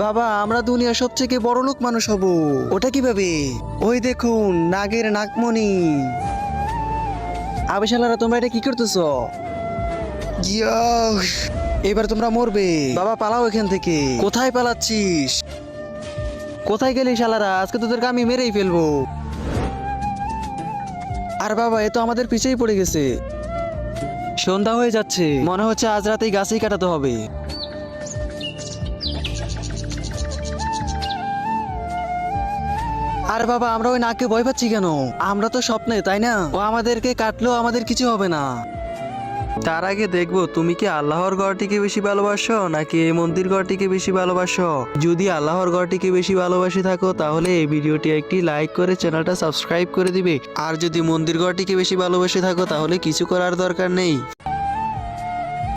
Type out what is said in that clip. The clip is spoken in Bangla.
বাবা আমরা দুনিয়ার সবথেকে বড় লোক মানুষ হব। ওটা কিভাবে? ওই দেখুন নাগের নাগমণি। আবেশালারা তোমরা এটা কি করতেছো? এবার তোমরা মরবে। বাবা পালাও এখান থেকে। কোথায় পালাচ্ছিস? কোথায় গেলি শালারা? আজকে তোদেরকে আমি মেরেই ফেলবো। আর বাবা এ তো আমাদের পিছেই পড়ে গেছে। সন্ধ্যা হয়ে যাচ্ছে, মনে হচ্ছে আজ রাতেই গাছেই কাটাতে হবে। আর বাবা আমরা ওই নাককে ভয় পাচ্ছি কেন? আমরা তো স্বপ্নে, তাই না? ও আমাদেরকে কাটলেও আমাদের কিছু হবে না। তার আগে দেখবো তুমি কি আল্লাহর ঘরটিকে বেশি ভালোবাসো নাকি এই মন্দির ঘরটিকে বেশি ভালোবাসো। যদি আল্লাহর ঘরটিকে বেশি ভালোবাসি থাকো তাহলে এই ভিডিওটি একটি লাইক করে চ্যানেলটা সাবস্ক্রাইব করে দিবে। আর যদি মন্দির ঘরটিকে বেশি ভালোবাসে থাকো তাহলে কিছু করার দরকার নেই।